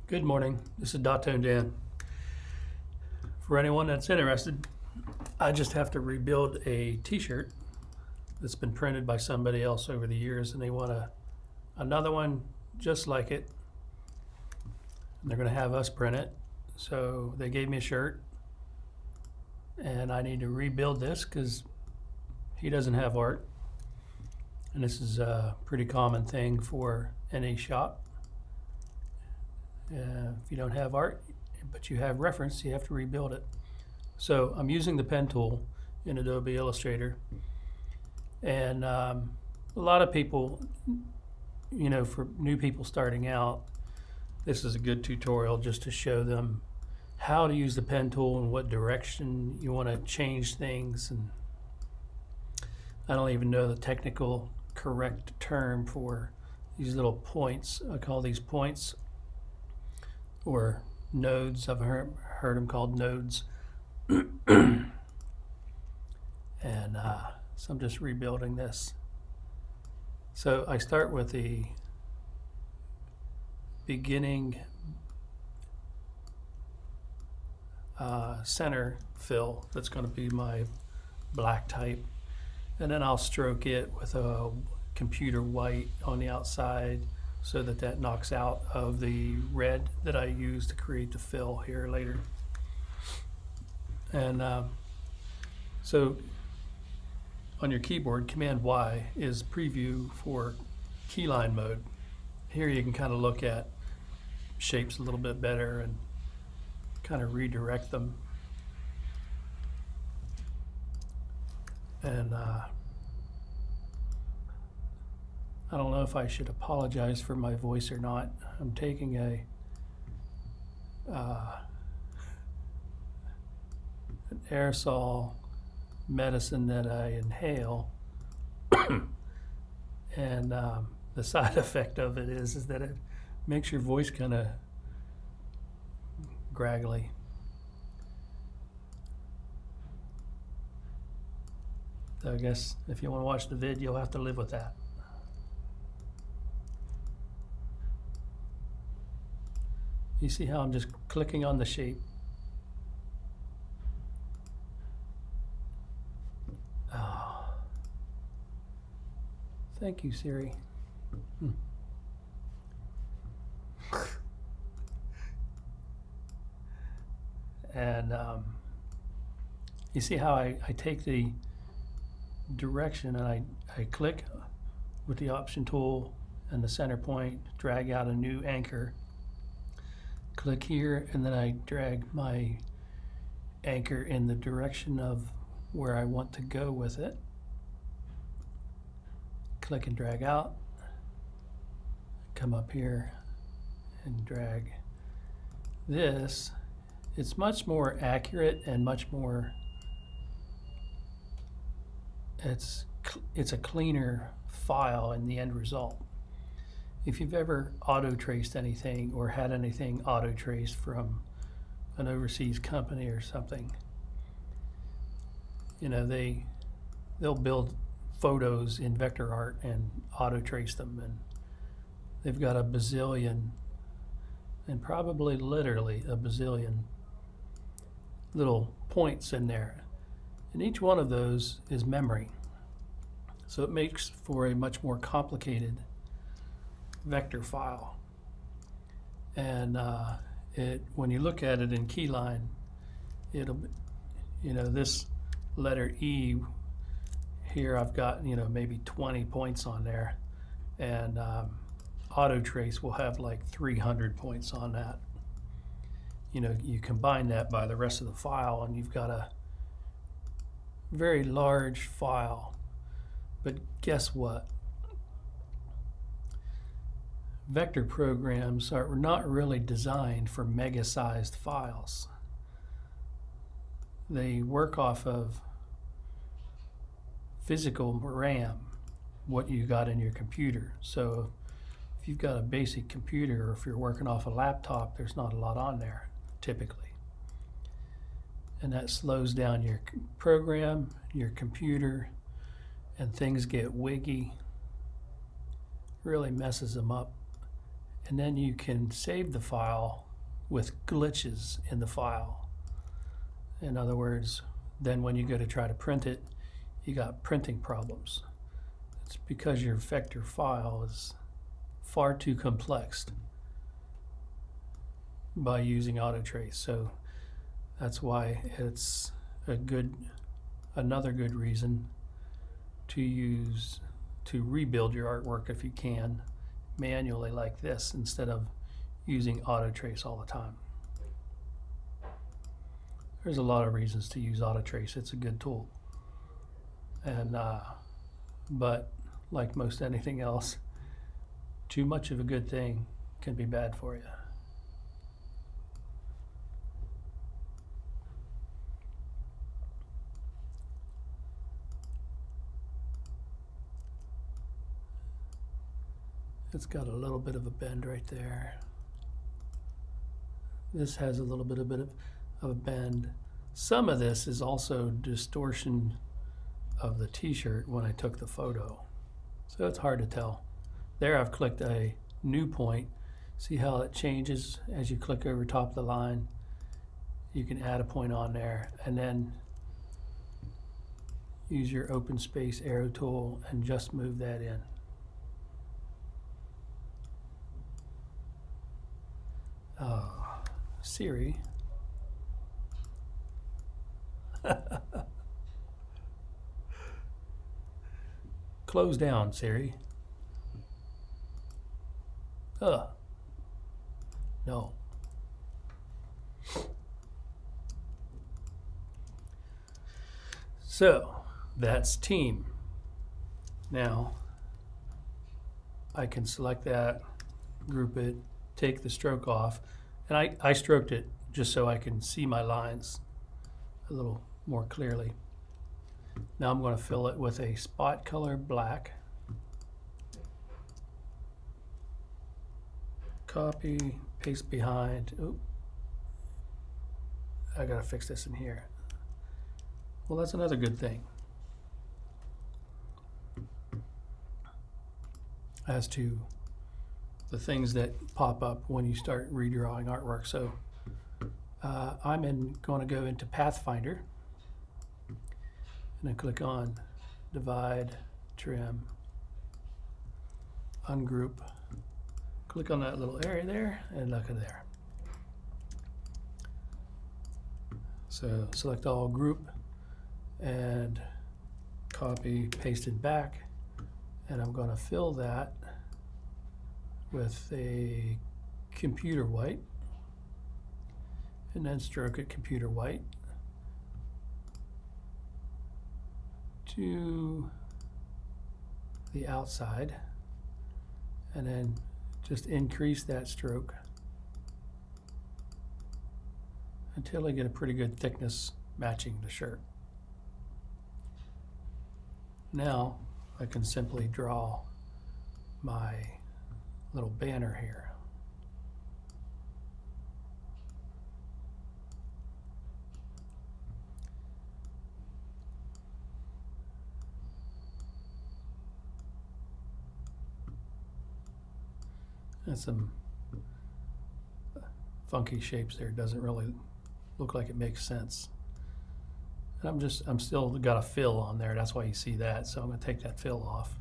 Good morning. This is Dot-Tone Dan. For anyone that's interested, I just have to rebuild a t-shirt that's been printed by somebody else over the years, and they want another one just like it. And they're going to have us print it. So they gave me a shirt, and I need to rebuild this because he doesn't have art. And this is a pretty common thing for any shop. If you don't have art, but you have reference, you have to rebuild it. So I'm using the pen tool in Adobe Illustrator. And a lot of people, for new people starting out, this is a good tutorial just to show them how to use the pen tool and what direction you want to change things. And I don't even know the technical correct term for these little points. I call these points or nodes. I've heard them called nodes. And so I'm just rebuilding this. So I start with the beginning center fill. That's going to be my black type. And then I'll stroke it with a computer white on the outside so that knocks out of the red that I use to create the fill here later. And so on your keyboard, Command Y is preview for keyline mode. Here you can kind of look at shapes a little bit better and kind of redirect them. And I don't know if I should apologize for my voice or not. I'm taking an aerosol medicine that I inhale, and the side effect of it is that it makes your voice kind of graggly. So I guess if you want to watch the vid, you'll have to live with that. You see how I'm just clicking on the shape? Oh. Thank you, Siri. And you see how I take the direction and I click with the option tool and the center point, drag out a new anchor. Click here, and then I drag my anchor in the direction of where I want to go with it. Click and drag out. Come up here and drag this. It's much more accurate and much more, it's a cleaner file in the end result. If you've ever auto-traced anything or had anything auto-traced from an overseas company or something, they'll build photos in vector art and auto-trace them, and they've got a bazillion, and probably literally a bazillion little points in there, and each one of those is memory. So it makes for a much more complicated vector file. And when you look at it in Keyline, it'll, this letter E here, I've got, maybe 20 points on there, and auto trace will have like 300 points on that. You combine that by the rest of the file and you've got a very large file. But guess what? Vector programs are not really designed for mega-sized files. They work off of physical RAM, what you got in your computer. So if you've got a basic computer, or if you're working off a laptop, there's not a lot on there, typically. And that slows down your program, your computer, and things get wiggy, really messes them up. and then you can save the file with glitches in the file. In other words, then when you go to try to print it, you got printing problems. It's because your vector file is far too complex by using Autotrace. So that's why it's another good reason to rebuild your artwork if you can manually like this instead of using Autotrace all the time. There's a lot of reasons to use Autotrace. It's a good tool. And but like most anything else, too much of a good thing can be bad for you. It's got a little bit of a bend right there. This has a little bit of a bend. Some of this is also distortion of the t-shirt when I took the photo. So it's hard to tell. There I've clicked a new point. See how it changes as you click over top of the line? You can add a point on there and then use your open space arrow tool and just move that in. Siri. Close down, Siri. No. So that's team. Now I can select that, group it, take the stroke off, and I stroked it just so I can see my lines a little more clearly. Now I'm going to fill it with a spot color black. Copy, paste behind. Oop. I gotta fix this in here. Well, that's another good thing. As to the things that pop up when you start redrawing artwork. So I'm going to go into Pathfinder and then click on Divide, Trim, Ungroup. Click on that little area there and look at there. So select all, group, and copy, paste it back. And I'm going to fill that with a computer white and then stroke it computer white to the outside and then just increase that stroke until I get a pretty good thickness matching the shirt. Now I can simply draw my little banner here. And some funky shapes there. Doesn't really look like it makes sense. And I'm still got a fill on there. That's why you see that. So I'm going to take that fill off.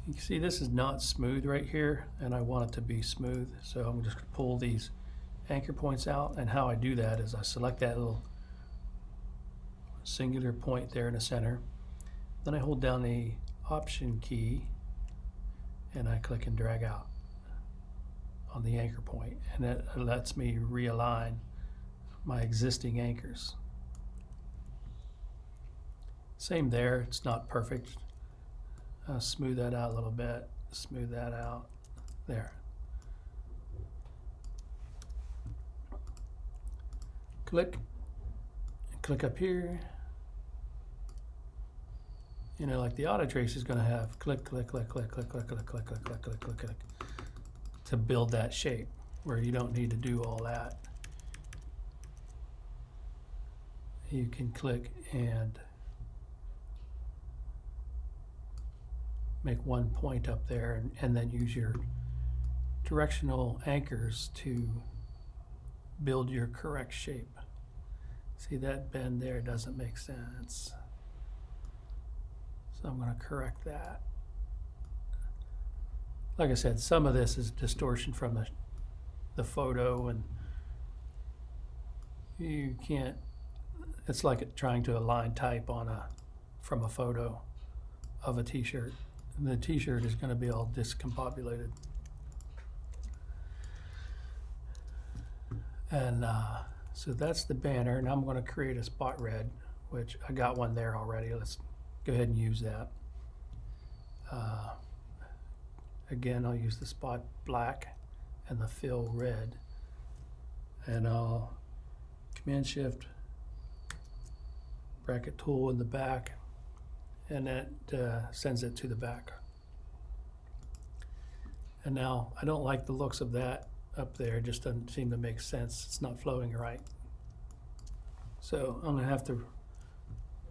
You can see this is not smooth right here, and I want it to be smooth. So I'm just going to pull these anchor points out. And how I do that is I select that little singular point there in the center. Then I hold down the Option key and I click and drag out on the anchor point, and that lets me realign my existing anchors. Same there, it's not perfect. Smooth that out a little bit, smooth that out, there. Click, and click up here. You know, like the Autotrace is going to have click, click, click, click, click, click, click, click, click, click, click, click, click, to build that shape, where you don't need to do all that. You can click and make one point up there and then use your directional anchors to build your correct shape. See, that bend there doesn't make sense. So I'm going to correct that. Like I said, some of this is distortion from the photo, and you can't, it's like trying to align type from a photo of a t-shirt. And the t-shirt is going to be all discombobulated. And so that's the banner. Now I'm going to create a spot red, which I got one there already. Let's go ahead and use that. Again, I'll use the spot black and the fill red. And I'll Command Shift, bracket tool in the back, and that sends it to the back. And now I don't like the looks of that up there. It just doesn't seem to make sense. It's not flowing right. So I'm going to have to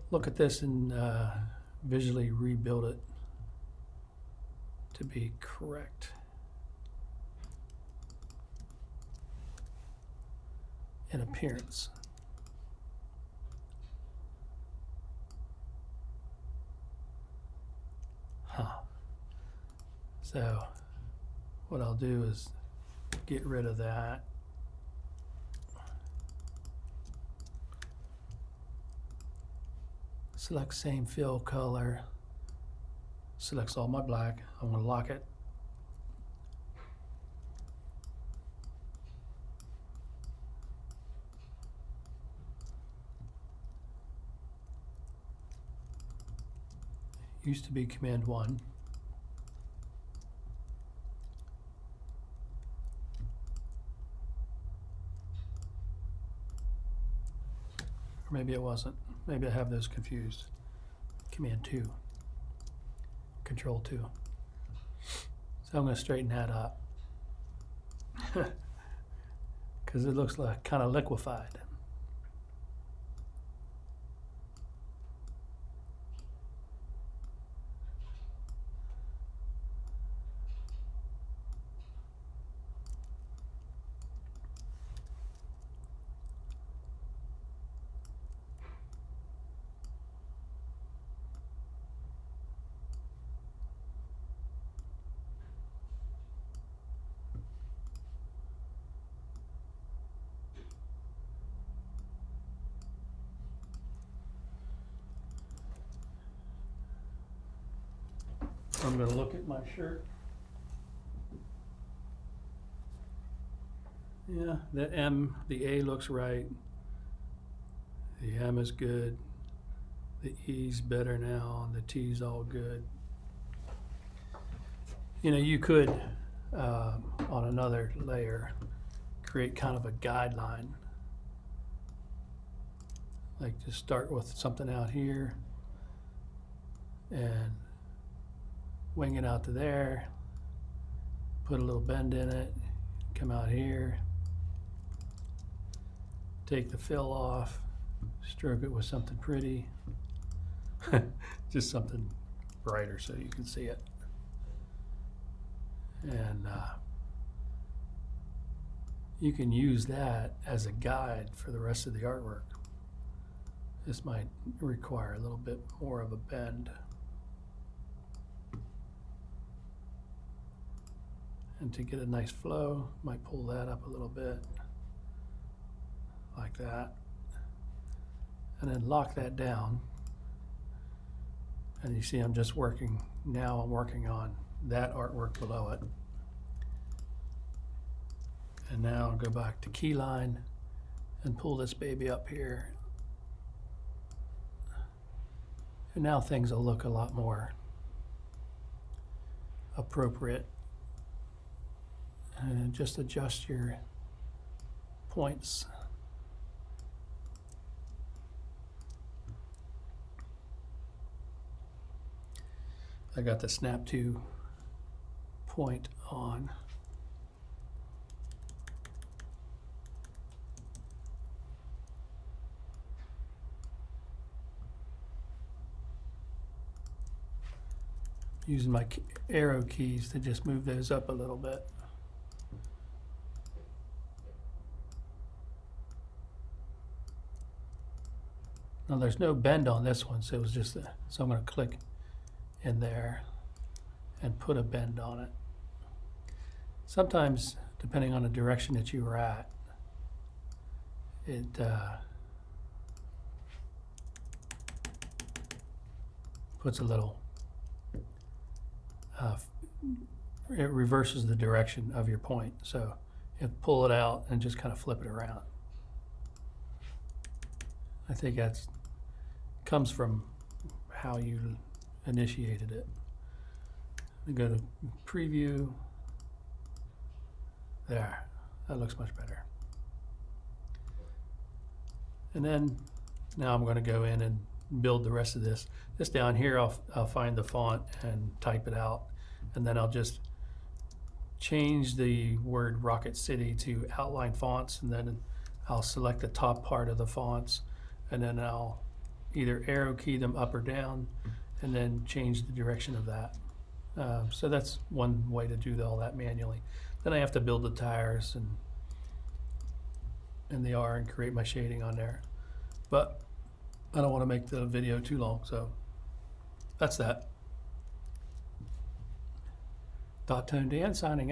look at this and visually rebuild it to be correct. In appearance. So what I'll do is get rid of that. Select same fill color. Selects all my black. I'm going to lock it. Used to be Command 1. Or maybe it wasn't. Maybe I have those confused. Command 2. Control 2. So I'm going to straighten that up. Because it looks like kind of liquefied. I'm going to look at my shirt. Yeah, the M, the A looks right. The M is good. The E's better now, and the T's all good. You know, you could, on another layer, create kind of a guideline. Like just start with something out here and wing it out to there, put a little bend in it, come out here, take the fill off, stroke it with something pretty, just something brighter so you can see it. And you can use that as a guide for the rest of the artwork. This might require a little bit more of a bend. And to get a nice flow, might pull that up a little bit, like that. And then lock that down. And you see I'm just working, now I'm working on that artwork below it. And now I'll go back to keyline and pull this baby up here. And now things will look a lot more appropriate. And just adjust your points. I got the snap to point on. using my arrow keys to just move those up a little bit. Now there's no bend on this one, so it was just so I'm going to click in there and put a bend on it. Sometimes, depending on the direction that you were at, it puts a little, it reverses the direction of your point. So you pull it out and just kind of flip it around. I think that's comes from how you initiated it. We go to preview. There, that looks much better. And then now I'm going to go in and build the rest of this. This down here, I'll find the font and type it out, and then I'll just change the word Rocket City to outline fonts, and then I'll select the top part of the fonts, and then I'll either arrow key them up or down, and then change the direction of that. So that's one way to do all that manually. Then I have to build the tires and the R and create my shading on there. But I don't want to make the video too long, so that's that. Dot Tone Dan signing out.